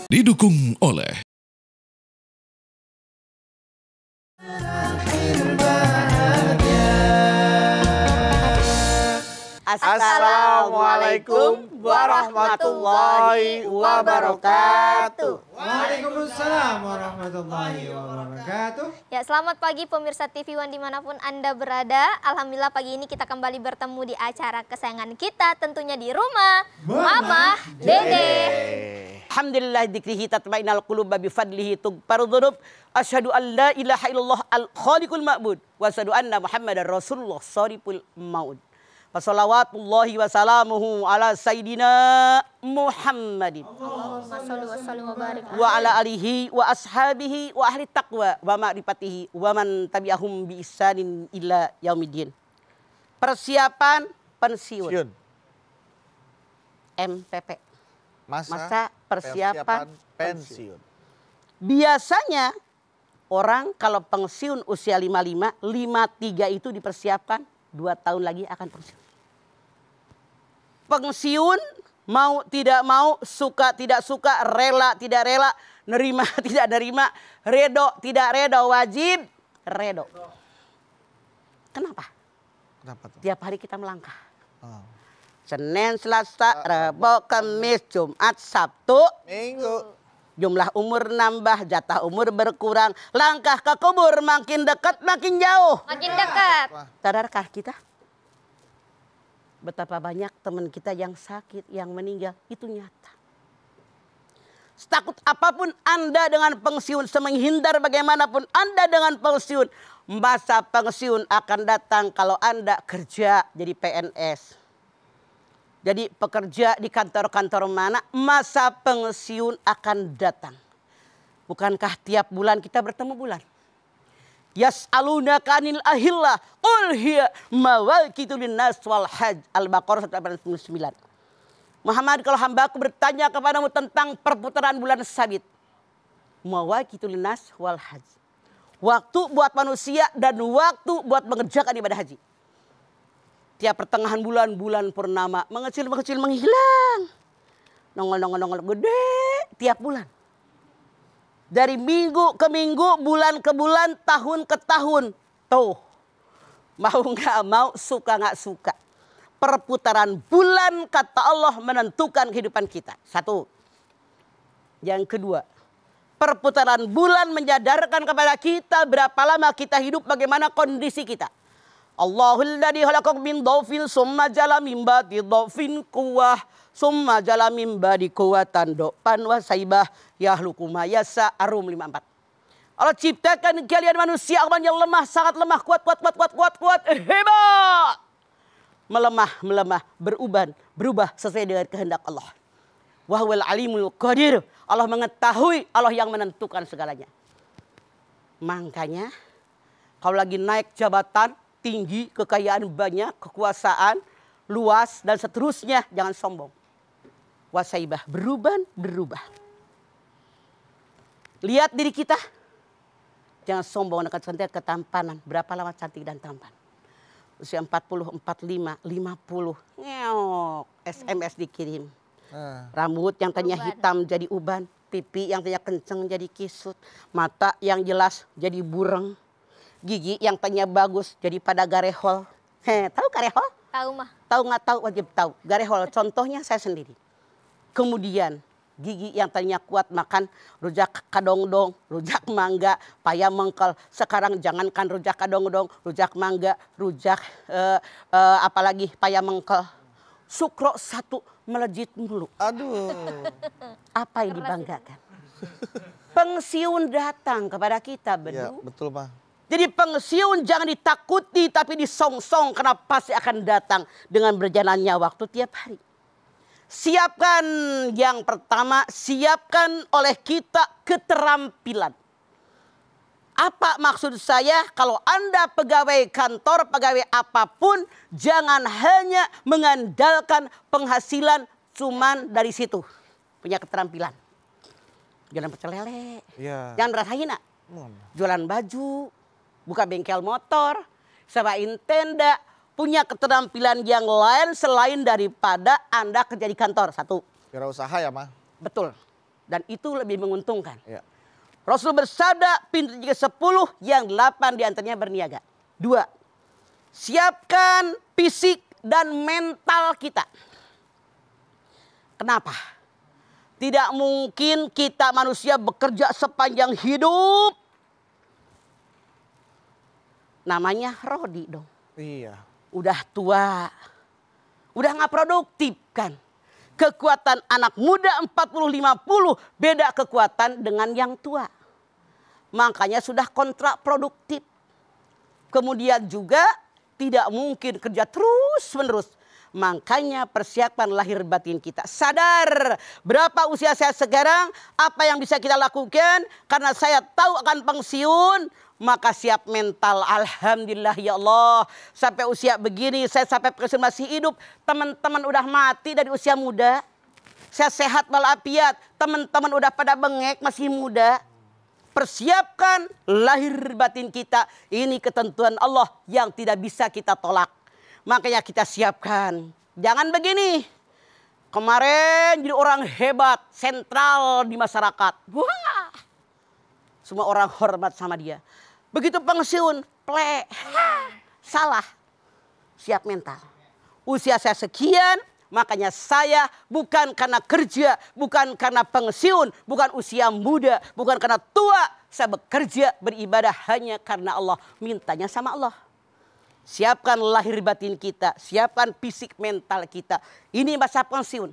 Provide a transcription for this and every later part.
Didukung oleh Assalamualaikum warahmatullahi wabarakatuh. Waalaikumsalam warahmatullahi wabarakatuh. Ya, selamat pagi pemirsa TV One dimanapun Anda berada. Alhamdulillah pagi ini kita kembali bertemu di acara kesayangan kita, tentunya di rumah Mama Dede. Alhamdulillah dzikrihi tatma'innul qulub bi fadlihi tughfaru dzunub. Asyhadu an la ilaha illallah al-khaliqul ma'bud wa asyhadu anna Muhammadar Rasulullah shadiqul maut. Wassalawatullahi wassalamuhu ala sayyidina Muhammadin wa ala alihi wa ashabihi wa ahli taqwa wa ma'rifatihi wa man tabi'ahum bi ihsanin ila yaumiddin. Persiapan pensiun. MPP. Masa persiapan pensiun. Biasanya orang kalau pensiun usia 55, 53 itu dipersiapkan 2 tahun lagi akan pensiun. Pensiun mau tidak mau, suka tidak suka, rela tidak rela, nerima tidak nerima, redo tidak redo, wajib redo. Kenapa? Kenapa tuh? Tiap hari kita melangkah. Senin, Selasa, Rabu, Kamis, Jumat, Sabtu, Minggu. Jumlah umur nambah, jatah umur berkurang, langkah ke kubur makin dekat makin jauh. Makin dekat. Sadarkah kita? Betapa banyak teman kita yang sakit, yang meninggal, itu nyata. Setakut apapun Anda dengan pensiun, semenghindar bagaimanapun Anda dengan pensiun, masa pensiun akan datang kalau Anda kerja jadi PNS. Jadi pekerja di kantor-kantor mana, masa pensiun akan datang. Bukankah tiap bulan kita bertemu bulan? Yas'alunaka 'anil ahillah qul hiya mawaqitu linnas wal hajj. Al-Baqarah 189. Muhammad, kalau hambaku bertanya kepadamu tentang perputaran bulan sabit. Mawaqitu linnas wal hajj. Waktu buat manusia dan waktu buat mengerjakan ibadah haji. Tiap pertengahan bulan, bulan purnama, mengecil menghilang. Nongol gede tiap bulan. Dari minggu ke minggu, bulan ke bulan, tahun ke tahun. Tuh, mau nggak mau, suka nggak suka. Perputaran bulan kata Allah menentukan kehidupan kita. Satu. Yang kedua, perputaran bulan menyadarkan kepada kita berapa lama kita hidup, bagaimana kondisi kita. Allahul ladzi khalaqakum min dhafin summa ja'ala min ba'di dhafin quwwah summa ja'ala min ba'di quwwatan dhafan wa saibah yakhluqu ma yasha. Ar-Rum 54. Allah ciptakan kalian manusia yang lemah, sangat lemah, kuat, hebat. Melemah, berubah sesuai dengan kehendak Allah. Wa huwal alimul qadir. Allah mengetahui, Allah yang menentukan segalanya. Makanya kalau lagi naik jabatan tinggi, kekayaan banyak, kekuasaan luas dan seterusnya, jangan sombong. Wasaibah, berubah. Lihat diri kita. Jangan sombong dengan cantik ketampanan. Berapa lama cantik dan tampan? Usia 40, 45, 50. Ngeok, SMS dikirim. Rambut yang tadinya hitam jadi uban. Pipi yang tadinya kenceng jadi kisut. Mata yang jelas jadi bureng. Gigi yang tadinya bagus jadi pada garehol. Tahu garehol? Tahu mah. Tahu nggak tahu, wajib tahu. Garehol contohnya saya sendiri. Kemudian gigi yang tadinya kuat makan rujak kadongdong, rujak mangga, paya mengkel. Sekarang jangankan rujak kadongdong, rujak mangga, rujak apalagi paya mengkel. Sukro 1 melejit mulu. Aduh. Apa yang dibanggakan? Pensiun datang kepada kita, bedu. Ya, betul, Pak. Jadi pensiun jangan ditakuti tapi disongsong, karena pasti akan datang dengan berjalannya waktu tiap hari. Siapkan yang pertama, siapkan oleh kita keterampilan. Apa maksud saya? Kalau Anda pegawai kantor, pegawai apapun, jangan hanya mengandalkan penghasilan cuman dari situ. Punya keterampilan. Jangan pecel lele. Ya. Jangan merasa hina. Jualan baju, buka bengkel motor, sewain tenda, punya keterampilan yang lain selain daripada Anda kerja di kantor. 1. Wirausaha ya, Ma? Betul. Dan itu lebih menguntungkan. Ya. Rasul bersabda, pintu jika 10, yang 8 diantaranya berniaga. 2, siapkan fisik dan mental kita. Kenapa? Tidak mungkin kita manusia bekerja sepanjang hidup. Namanya Rodi dong. Iya. Udah tua. Udah gak produktif kan. Kekuatan anak muda 40-50 beda kekuatan dengan yang tua. Makanya sudah kontrak produktif. Kemudian juga tidak mungkin kerja terus menerus. Makanya persiapan lahir batin kita. Sadar berapa usia saya sekarang, apa yang bisa kita lakukan. Karena saya tahu akan pensiun, maka siap mental. Alhamdulillah ya Allah. Sampai usia begini, saya sampai pensiun masih hidup. Teman-teman udah mati dari usia muda. Saya sehat walafiat. Teman-teman udah pada bengek masih muda. Persiapkan lahir batin kita. Ini ketentuan Allah yang tidak bisa kita tolak. Makanya kita siapkan. Jangan begini. Kemarin jadi orang hebat, sentral di masyarakat. Wah. Semua orang hormat sama dia. Begitu pensiun, plek. Salah. Siap mental. Usia saya sekian, makanya saya bukan karena kerja, bukan karena pensiun, bukan usia muda, bukan karena tua. Saya bekerja, beribadah hanya karena Allah. Mintanya sama Allah. Siapkan lahir batin kita, siapkan fisik mental kita. Ini masa pensiun.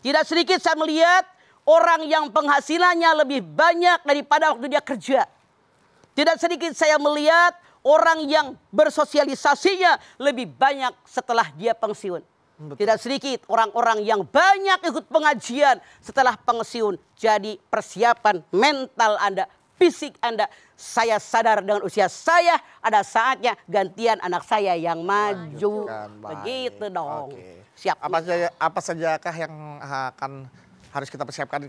Tidak sedikit saya melihat orang yang penghasilannya lebih banyak daripada waktu dia kerja. Tidak sedikit saya melihat orang yang bersosialisasinya lebih banyak setelah dia pensiun. Betul. Tidak sedikit orang-orang yang banyak ikut pengajian setelah pensiun. Jadi persiapan mental Anda, fisik Anda. Saya sadar dengan usia saya ada saatnya gantian anak saya yang maju. Begitu dong. Oke. Siap. Apa sajakah yang akan harus kita persiapkan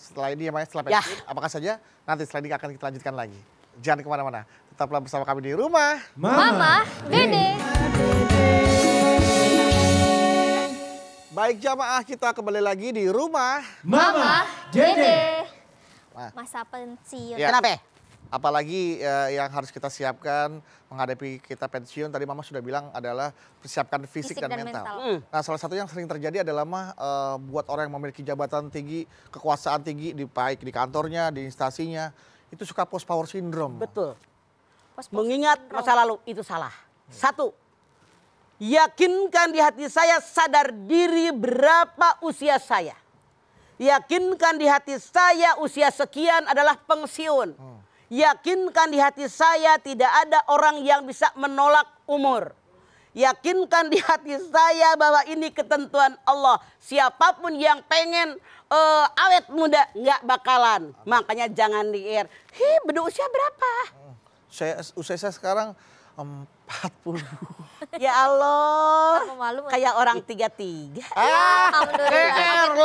setelah ini ya, Maya? Setelah pensiun? Apakah saja? Nanti setelah ini akan kita lanjutkan lagi. Jangan kemana-mana. Tetaplah bersama kami di rumah Mama Dede. Baik jamaah, kita kembali lagi di rumah Mama Dede. Nah. Masa pensiun. Ya. Kenapa? Apalagi yang harus kita siapkan menghadapi kita pensiun. Tadi Mama sudah bilang adalah persiapkan fisik dan mental. Nah, salah satu yang sering terjadi adalah buat orang yang memiliki jabatan tinggi, kekuasaan tinggi, baik di kantornya, di instansinya, itu suka post power syndrome. Betul. Mengingat masa lalu itu salah. 1, yakinkan di hati saya sadar diri berapa usia saya. Yakinkan di hati saya usia sekian adalah pensiun. Yakinkan di hati saya tidak ada orang yang bisa menolak umur. Yakinkan di hati saya bahwa ini ketentuan Allah. Siapapun yang pengen awet muda nggak bakalan. Makanya jangan di-air. Berusia berapa? Usia saya sekarang 40. Ya Allah. Malu, kayak orang 33.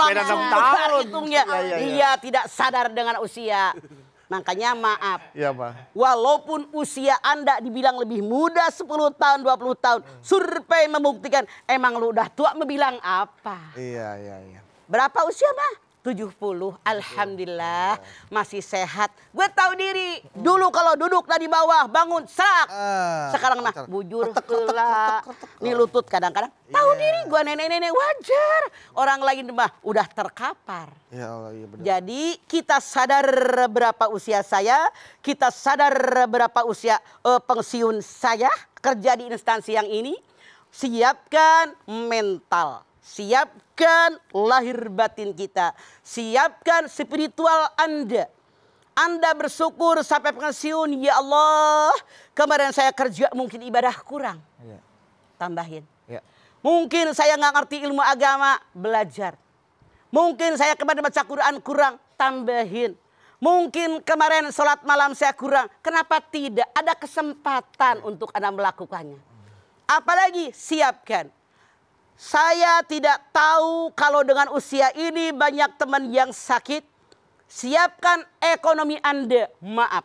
Beda 6 tahun. Hitungnya. Iya, tidak sadar dengan usia. Makanya maaf. Iya, Pak. Walaupun usia Anda dibilang lebih muda 10 tahun, 20 tahun. Survei membuktikan emang lu udah tua membilang apa? Iya. Berapa usia mah? 70. Alhamdulillah masih sehat. Gue tahu diri. Dulu kalau duduk dari bawah bangun serak. Sekarang mah bujur kelak. Nih lutut kadang-kadang. Tahu diri gue nenek-nenek wajar. Orang lain mah udah terkapar. Ya Allah, iya benar. Jadi kita sadar berapa usia saya. Kita sadar berapa usia pensiun saya. Kerja di instansi yang ini. Siapkan mental. Siapkan lahir batin kita. Siapkan spiritual Anda. Anda bersyukur sampai pensiun. Ya Allah, kemarin saya kerja mungkin ibadah kurang. Ya. Tambahin. Ya. Mungkin saya nggak ngerti ilmu agama. Belajar. Mungkin saya kemarin baca Quran kurang. Tambahin. Mungkin kemarin sholat malam saya kurang. Kenapa tidak? Ada kesempatan untuk Anda melakukannya. Apalagi siapkan. Saya tidak tahu kalau dengan usia ini banyak teman yang sakit. Siapkan ekonomi Anda. Maaf.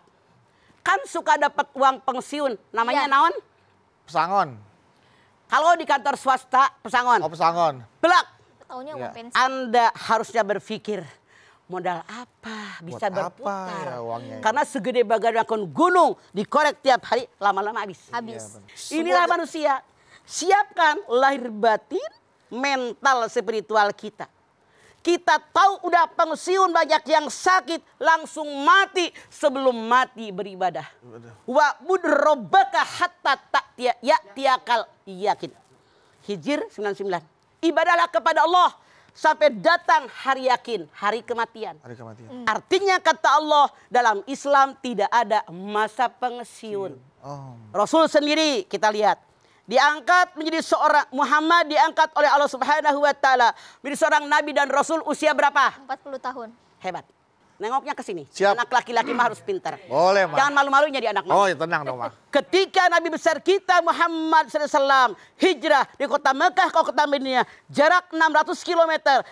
Kan suka dapat uang pensiun. Namanya naon? Pesangon. Kalau di kantor swasta, pesangon. Oh, pesangon. Belak. Taunya uang pensiun. Anda harusnya berpikir. Modal apa bisa Buat berputar? apa ya uangnya? Karena segede bagaikan gunung dikorek tiap hari, lama-lama habis. Inilah manusia. Siapkan lahir batin, mental spiritual kita. Kita tahu udah pensiun, banyak yang sakit, langsung mati sebelum mati beribadah. Wa'bud rabbaka hatta ya'tiyakal yakin. Hijr 99. Ibadahlah kepada Allah sampai datang hari yakin, hari kematian. Hari kematian. Artinya kata Allah, dalam Islam tidak ada masa pensiun. Rasul sendiri kita lihat diangkat menjadi seorang, Muhammad diangkat oleh Allah Subhanahu wa taala menjadi seorang nabi dan rasul usia berapa? 40 tahun. Hebat. Nengoknya ke sini. Siap. Anak laki-laki mah harus pintar. Boleh, Ma. Jangan malu-malu jadi anak mama. Oh, ya tenang dong, Ma. Ketika Nabi besar kita Muhammad SAW hijrah di kota Mekah ke kota Madinah, jarak 600 km,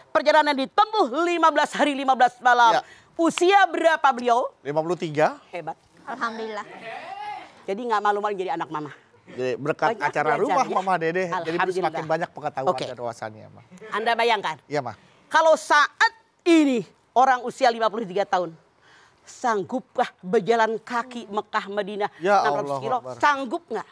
perjalanan ditempuh 15 hari 15 malam. Ya. Usia berapa beliau? 53. Hebat. Alhamdulillah. Jadi nggak malu-malu jadi anak mama. Jadi berkat Banyak acara belajar, rumah ya. Mama Dede, jadi Alhamdulillah. semakin banyak pengetahuan Oke. dan wawasannya, Ma. Anda bayangkan, Iya, Ma. kalau saat ini orang usia 53 tahun, sanggupkah berjalan kaki Mekah Madinah Ya 600 Allah kilo? Akbar. Sanggup nggak?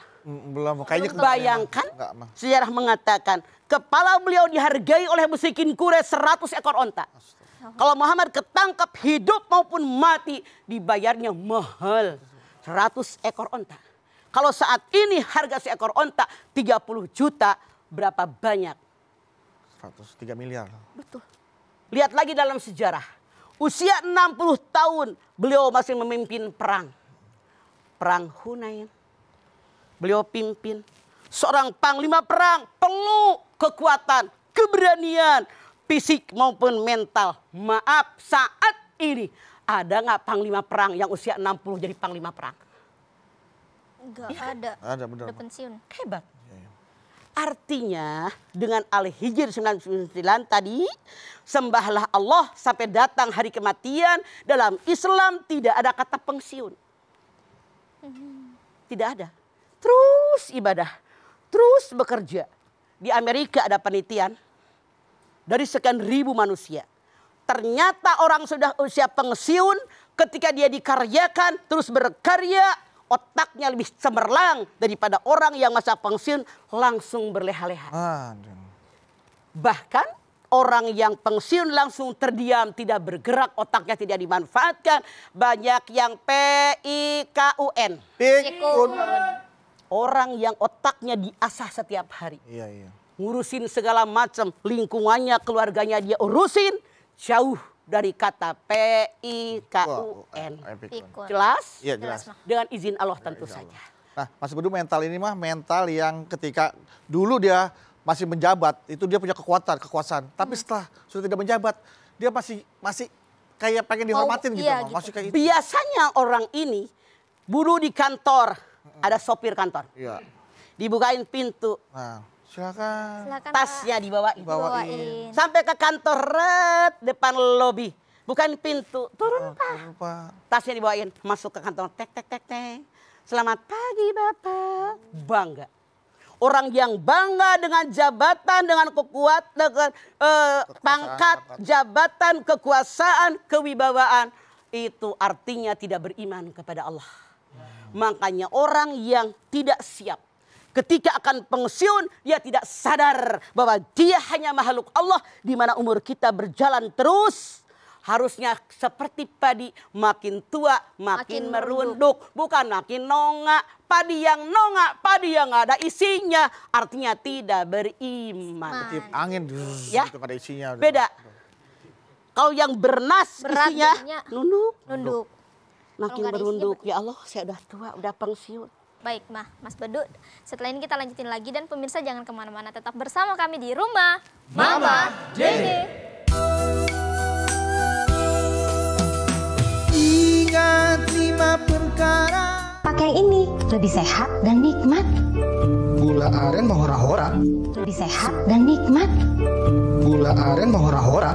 Belum, kayaknya Bayangkan, enggak, Ma. sejarah mengatakan kepala beliau dihargai oleh musyrikin Quraisy 100 ekor onta. Kalau Muhammad ketangkap hidup maupun mati, dibayarnya mahal, 100 ekor onta. Kalau saat ini harga seekor onta 30 juta, berapa banyak? 103 miliar. Betul. Lihat lagi dalam sejarah. Usia 60 tahun beliau masih memimpin perang. Perang Hunain. Beliau pimpin. Seorang panglima perang perlu kekuatan, keberanian, fisik maupun mental. Maaf, saat ini ada nggak panglima perang yang usia 60 jadi panglima perang? Enggak ada. Ada, benar. Udah pensiun. Hebat. Artinya dengan Al-Hijr 99 tadi, sembahlah Allah sampai datang hari kematian. Dalam Islam tidak ada kata pensiun. Tidak ada. Terus ibadah, terus bekerja. Di Amerika ada penelitian dari sekian ribu manusia. Ternyata orang sudah usia pensiun, ketika dia dikaryakan terus berkarya, otaknya lebih cemerlang daripada orang yang masa pensiun langsung berleha-leha. Bahkan orang yang pensiun langsung terdiam, tidak bergerak, otaknya tidak dimanfaatkan. Banyak yang PIKUN. Pikun. Orang yang otaknya diasah setiap hari. Iya. Ngurusin segala macam, lingkungannya, keluarganya dia urusin. Jauh dari kata PIKUN. Pikun. Jelas? Iya, jelas. Dengan izin Allah tentu saja. Nah, Mas Bedu, mental ini mah mental yang ketika dulu dia masih menjabat, itu dia punya kekuasaan. Tapi setelah sudah tidak menjabat, dia masih kayak pengen dihormatin gitu, iya, Mama. Masih kayak itu. Biasanya orang ini buruh di kantor, ada sopir kantor. Iya. Dibukain pintu, Nah, silakan. tasnya dibawain. Bawain. Sampai ke kantor, depan lobi. Bukain pintu, turun Pak. Pak. Tasnya dibawain, masuk ke kantor, tek. Selamat pagi Bapak. Bangga. Orang yang bangga dengan jabatan, dengan kekuatan, dengan pangkat, jabatan, kekuasaan, kewibawaan. Itu artinya tidak beriman kepada Allah. Makanya orang yang tidak siap, ketika akan pensiun, dia tidak sadar bahwa dia hanya makhluk Allah, di mana umur kita berjalan terus. Harusnya seperti padi, makin tua makin merunduk, bukan makin nongak. Padi yang nongak, padi yang nggak ada isinya, artinya tidak beriman. Tiup angin, Ya. itu ada isinya. Beda. Kalau yang bernas Berat isinya jadinya nunduk. Makin Kalau nggak ada berunduk, isinya, ya Allah saya udah tua, udah pensiun. Baik, Mas Bedu. Setelah ini kita lanjutin lagi dan pemirsa jangan kemana-mana. Tetap bersama kami di rumah Mama Dede. Ingat 5 perkara. Pakai yang ini, lebih sehat dan nikmat. Gula aren mah hora-hora. Lebih sehat dan nikmat. Gula aren mah hora-hora.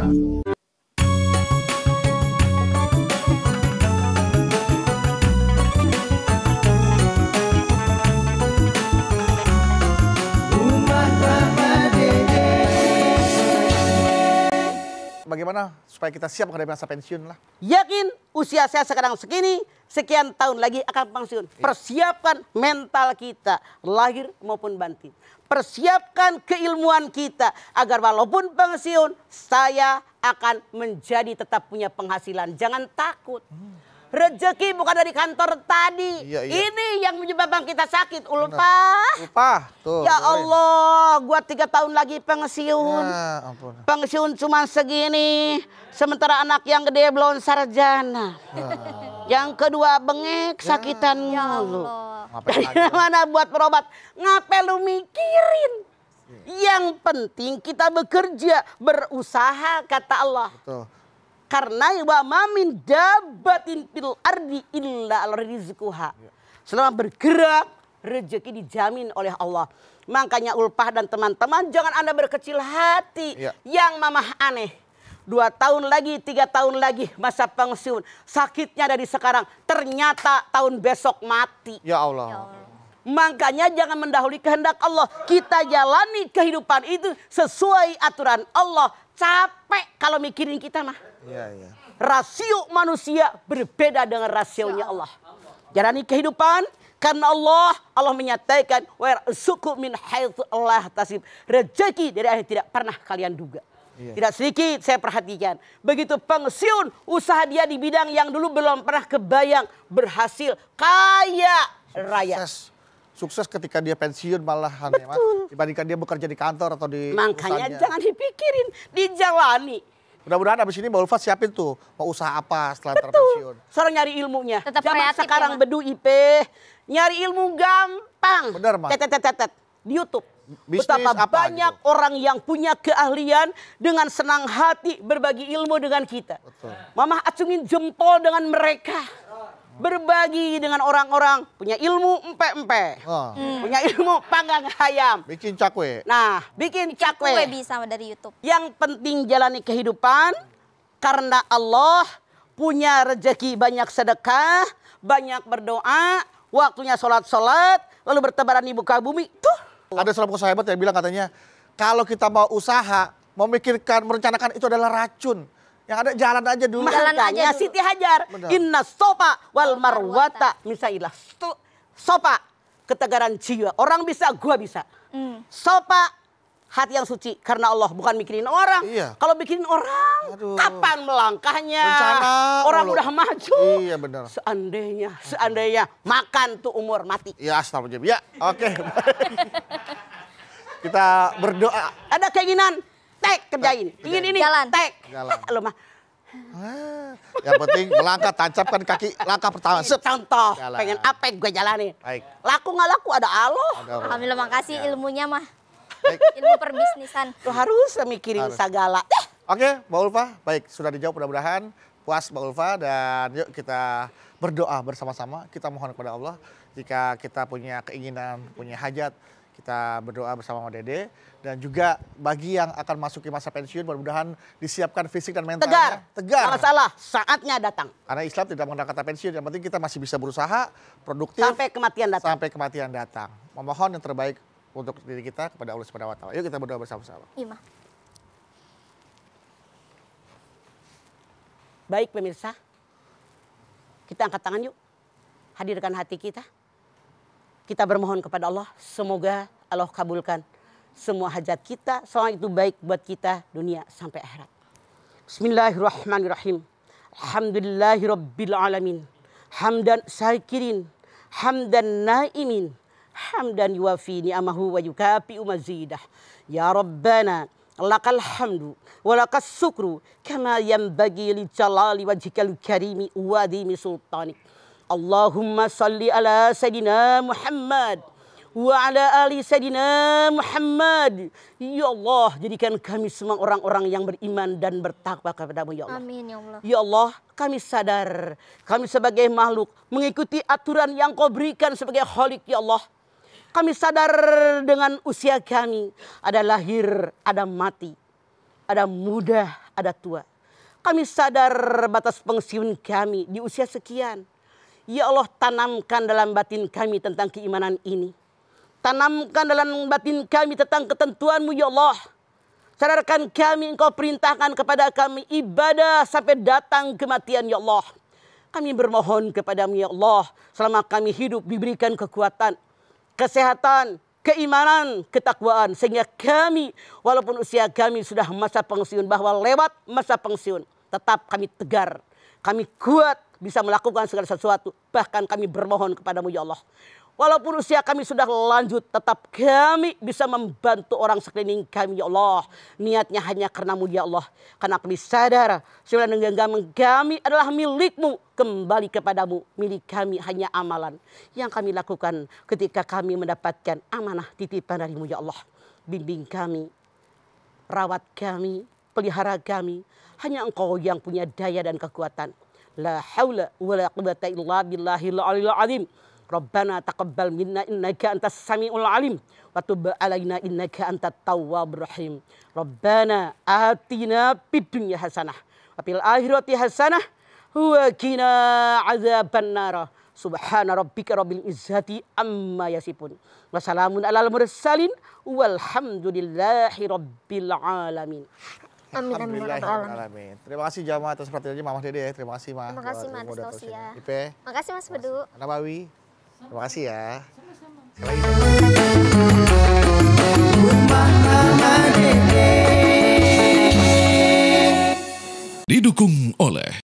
bagaimana supaya kita siap menghadapi masa pensiun lah. Yakin usia saya sekarang segini, sekian tahun lagi akan pensiun. Persiapkan mental kita, lahir maupun batin. Persiapkan keilmuan kita agar walaupun pensiun, saya akan menjadi tetap punya penghasilan. Jangan takut. Rezeki bukan dari kantor tadi. Iya. Ini yang menyebabkan kita sakit. Ulpah. Tuh. Ya Allah, gua 3 tahun lagi pensiun. Ya, ampun. Pensiun cuma segini. Sementara anak yang gede belum sarjana. Yang kedua bengek, sakitan mulu. Ngapain Dari lagi? mana buat berobat? Ngapain lu mikirin? Yang penting kita bekerja, berusaha kata Allah. Tuh. Karena wa ma min dabbatin fil ardi illa ala rizquha. Selama bergerak, rezeki dijamin oleh Allah. Makanya Ulpah dan teman-teman jangan Anda berkecil hati. Iya. Yang mamah aneh. 2 tahun lagi, 3 tahun lagi masa pensiun. Sakitnya dari sekarang. Ternyata tahun besok mati. Ya Allah. Makanya jangan mendahului kehendak Allah. Kita jalani kehidupan itu sesuai aturan Allah. Capek kalau mikirin kita mah. Iya. Rasio manusia berbeda dengan rasionya Allah. Jalani kehidupan karena Allah menyatakan wa yarzuqu min haitsu la tasib. Rezeki dari yang tidak pernah kalian duga. Iya. Tidak sedikit saya perhatikan. Begitu pensiun, usaha dia di bidang yang dulu belum pernah kebayang, berhasil, kaya raya. Sukses ketika dia pensiun malahan ya, Mas. Dibandingkan dia bekerja di kantor atau di Makanya usahanya. jangan dipikirin, dijalani. Mudah-mudahan abis ini Mbak Ulfa siapin tuh mau usaha apa setelah terpensiun. Seorang nyari ilmunya. Tetap Zaman kreatif sekarang ya, Mas? bedu IP, nyari ilmu gampang. Benar, Mas. Tetet di YouTube. Bisnis Betapa apa banyak gitu? orang yang punya keahlian dengan senang hati berbagi ilmu dengan kita. Betul. Mama acungin jempol dengan mereka. Berbagi dengan orang-orang punya ilmu empe-empe. Oh. Punya ilmu panggang ayam. Bikin cakwe. Nah, bikin Kue cakwe. bisa dari YouTube. Yang penting jalani kehidupan karena Allah punya rezeki banyak sedekah, banyak berdoa, waktunya sholat, lalu bertebaran di muka bumi. Tuh. Ada seorang pengusaha hebat yang bilang katanya, kalau kita mau usaha, memikirkan, merencanakan itu adalah racun. Yang ada jalan aja dulu. Jalan aja Makanya dulu. Siti Hajar, Benar. inna sopa wal marwata misailah. Sopa, ketegaran jiwa. Orang bisa, gua bisa. Sopa, hati yang suci karena Allah, bukan mikirin orang. Iya. Kalau mikirin orang, Aduh. kapan melangkahnya? Rencana Orang mulu. udah maju. Iya benar. Seandainya makan tuh umur mati. Ya astagfirullah. Ya oke. Kita berdoa. Ada keinginan, kerjain. Ingin ini, Jalan. Jalan. Lo mah. Yang penting melangkah, tancapkan kaki langkah pertama. Sep. Contoh, Jalan. pengen apa yang gue jalanin. Baik. Laku nggak laku ada Allah. Alhamdulillah, makasih ilmunya mah. Baik. Ilmu perbisnisan. Lo harus mikirin Harus. segala. Oke, Mbak Ulfa, baik sudah dijawab mudah-mudahan puas Mbak Ulfa dan yuk kita berdoa bersama-sama. Kita mohon kepada Allah jika kita punya keinginan, punya hajat, kita berdoa bersama sama Dede dan juga bagi yang akan masuki masa pensiun mudah-mudahan disiapkan fisik dan mentalnya. Tegar. Nggak masalah, saatnya datang. Karena Islam tidak mengenal kata pensiun, yang penting kita masih bisa berusaha, produktif Sampai kematian datang. sampai kematian datang. Memohon yang terbaik untuk diri kita kepada Allah Subhanahu wa taala. Yuk kita berdoa bersama-sama. Iya, mah. Baik pemirsa, kita angkat tangan yuk. Hadirkan hati kita. Kita bermohon kepada Allah, semoga Allah kabulkan semua hajat kita. Selama itu baik buat kita dunia sampai akhirat. Bismillahirrahmanirrahim. Alhamdulillahirabbil alamin. Hamdan syakirin, hamdan naimin, hamdan yuwafi ni'amahu wa yukafi'u mazidah. Ya Rabbana, lakal hamdu wa lakas syukru kama yanbaghi li jalali wajhikal karimi wa dimi sultanik. Allahumma salli ala Sayyidina Muhammad wa ala ali Sayyidina Muhammad. Ya Allah, jadikan kami semua orang-orang yang beriman dan bertakwa kepadamu ya Allah. Amin ya Allah. Ya Allah, kami sadar kami sebagai makhluk mengikuti aturan yang Kau berikan sebagai Khalik ya Allah. Kami sadar dengan usia kami ada lahir, ada mati, ada muda, ada tua. Kami sadar batas pensiun kami di usia sekian. Ya Allah, tanamkan dalam batin kami tentang keimanan ini. Tanamkan dalam batin kami tentang ketentuan-Mu ya Allah. Sadarkan kami, Engkau perintahkan kepada kami ibadah sampai datang kematian ya Allah. Kami bermohon kepadamu ya Allah, selama kami hidup diberikan kekuatan, kesehatan, keimanan, ketakwaan. Sehingga kami, walaupun usia kami sudah masa pensiun, bahwa lewat masa pensiun, tetap kami tegar, kami kuat, bisa melakukan segala sesuatu. Bahkan kami bermohon kepadamu ya Allah. Walaupun usia kami sudah lanjut, tetap kami bisa membantu orang sekeliling kami ya Allah. Niatnya hanya karenamu ya Allah. Karena kami sadar, segala genggaman kami adalah milikmu. Kembali kepadamu, milik kami hanya amalan yang kami lakukan ketika kami mendapatkan amanah titipan darimu ya Allah. Bimbing kami, rawat kami, pelihara kami. Hanya Engkau yang punya daya dan kekuatan. La haula wa la quwwata illa billahil aliyil azim. Rabbana taqabbal minna innaka antas samiul alim wa tub alaina innaka antat tawwabur rahim. Rabbana atina fid dunya hasanah wa fil akhirati hasanah wa qina azaban nar. Subhana rabbika rabbil izzati amma yasifun. Wa salamun alal mursalin walhamdulillahi rabbil alamin. Amin amin alamin. Terima kasih jamaah atas perhatiannya Mama Dede. Terima kasih Ma. Terima kasih Mas Tausia. Ipe. Makasih Mas Bedu. Nabawi. Terima kasih ya. Didukung oleh